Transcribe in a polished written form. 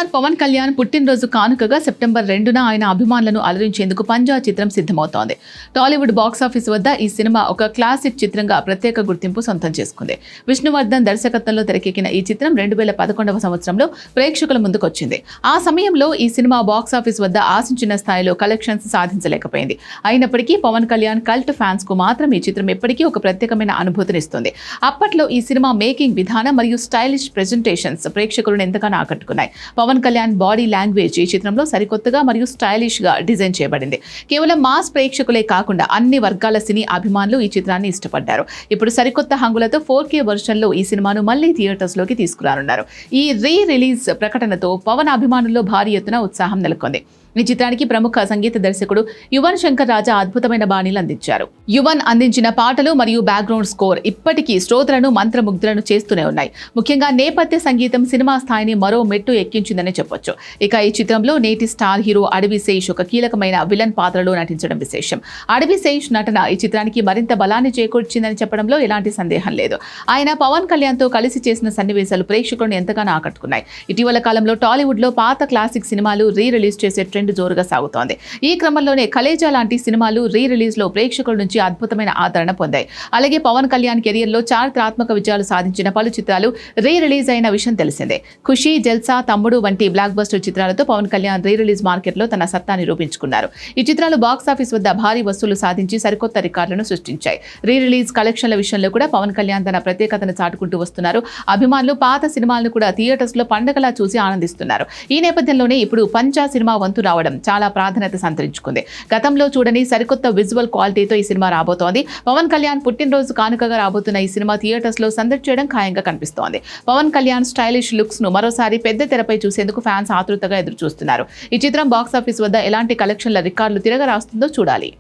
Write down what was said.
Star Pawan Kalyan పుట్టినరోజు కానుకగా September 2న ఆయన అభిమానులను అలరించేందుకు పంజా చిత్రం సిద్ధమవుతోంది. టాలీవుడ్ బాక్సాఫీస్ వద్ద ఈ సినిమా ఒక క్లాసిక్ చిత్రంగా ప్రత్యేక గుర్తింపు సొంతం చేసుకుంది. విష్ణువర్ధన్ దర్శకత్వంలో తెరకెక్కిన ఈ చిత్రం 2011వ సంవత్సరంలో ప్రేక్షకుల ముందుకొచ్చింది. ఆ సమయంలో ఈ సినిమా బాక్సాఫీస్ వద్ద ఆశించిన స్థాయిలో కలెక్షన్స్ సాధించలేకపోయింది. అయినప్పటికీ పవన్ కళ్యాణ్ కల్ట్ ఫ్యాన్స్ కు మాత్రం ఈ చిత్రం ఎప్పటికీ ఒక ప్రత్యేకమైన అనుభూతినిస్తుంది. అప్పట్లో ఈ సినిమా మేకింగ్ విధానం మరియు స్టైలిష్ ప్రెజెంటేషన్స్ ప్రేక్షకులను ఎంతగానో ఆకట్టుకున్నాయి. పవన్ కళ్యాణ్ బాడీ లాంగ్వేజ్ ఈ చిత్రంలో సరికొత్తగా మరియు స్టైలిష్ గా డిజైన్ చేయబడింది. కేవలం మాస్ ప్రేక్షకులే కాకుండా అన్ని వర్గాల సినీ అభిమానులు ఈ చిత్రాన్ని ఇష్టపడ్డారు. ఇప్పుడు సరికొత్త హంగులతో 4K వర్షన్లో ఈ సినిమాను మళ్లీ థియేటర్స్ లోకి తీసుకురానున్నారు. ఈ రిలీజ్ ప్రకటనతో పవన్ అభిమానుల్లో భారీ ఎత్తున ఉత్సాహం నెలకొంది. ఈ చిత్రానికి ప్రముఖ సంగీత దర్శకుడు యువన్ శంకర్ రాజా అద్భుతమైన బాణీలు అందించారు. యువన్ అందించిన పాటలు మరియు బ్యాక్గ్రౌండ్ స్కోర్ ఇప్పటికీ శ్రోతలను మంత్రముగ్ధులను చేస్తూనే ఉన్నాయి. ముఖ్యంగా నేపథ్య సంగీతం సినిమా స్థాయిని మరో మెట్టు ఎక్కించిందనే చెప్పొచ్చు. ఇక ఈ చిత్రంలో నేటి స్టార్ హీరో అడవి శేష్ ఒక కీలకమైన విలన్ పాత్రలో నటించడం విశేషం. అడవి శేష్ నటన ఈ చిత్రానికి మరింత బలాన్ని చేకూర్చిందని చెప్పడంలో ఎలాంటి సందేహం లేదు. ఆయన పవన్ కళ్యాణ్ తో కలిసి చేసిన సన్నివేశాలు ప్రేక్షకులను ఎంతగానో ఆకట్టుకున్నాయి. ఇటీవల కాలంలో టాలీవుడ్ లో పాత క్లాసిక్ సినిమాలు రిలీజ్ చేసే ట్రెండ్ జోరుగా సాగుతోంది. ఈ క్రమంలోనే కలేజా లాంటి సినిమాలు రిలీజ్ లో ప్రేక్షకుల నుంచి అద్భుతమైన ఆదరణ పొందాయి. అలాగే పవన్ కళ్యాణ్ కెరియర్ లో చారిత్రాత్మక విజయాలు సాధించిన పలు చిత్రాలు రిలీజ్ అయిన విషయం తెలిసిందే. ఖుషి, జల్సా, తమ్ముడు వంటి బ్లాక్ బస్టర్ చిత్రాలతో పవన్ కళ్యాణ్ రిలీజ్ మార్కెట్ లో తన సత్తా నిరూపించుకున్నారు. ఈ చిత్రాలు బాక్సాఫీస్ వద్ద భారీ వసూలు సాధించి సరికొత్త రికార్డులను సృష్టించాయి. రిలీజ్ కలెక్షన్ల విషయంలో కూడా పవన్ కళ్యాణ్ తన ప్రత్యేకతను చాటుకుంటూ వస్తున్నారు. అభిమానులు పాత సినిమాలను కూడా థియేటర్స్ లో పండగలా చూసి ఆనందిస్తున్నారు. ఈ నేపథ్యంలోనే ఇప్పుడు పంచా సినిమా వంతు రావడం చాలా ప్రాధాన్యత సంతరించుకుంది. గతంలో చూడని సరికొత్త విజువల్ క్వాలిటీతో ఈ సినిమా రాబోతోంది. పవన్ కళ్యాణ్ పుట్టినరోజు కానుకగా రాబోతున్న ఈ సినిమా థియేటర్స్ లో సందడి చేయడం ఖాయంగా కనిపిస్తోంది. పవన్ కళ్యాణ్ స్టైలిష్ లుక్స్ ను మరోసారి పెద్ద తెరపై చూసేందుకు ఫ్యాన్స్ ఆతృతగా ఎదురు చూస్తున్నారు. ఈ చిత్రం బాక్సాఫీస్ వద్ద ఎలాంటి కలెక్షన్ల రికార్డులు తిరగరాస్తుందో చూడాలి.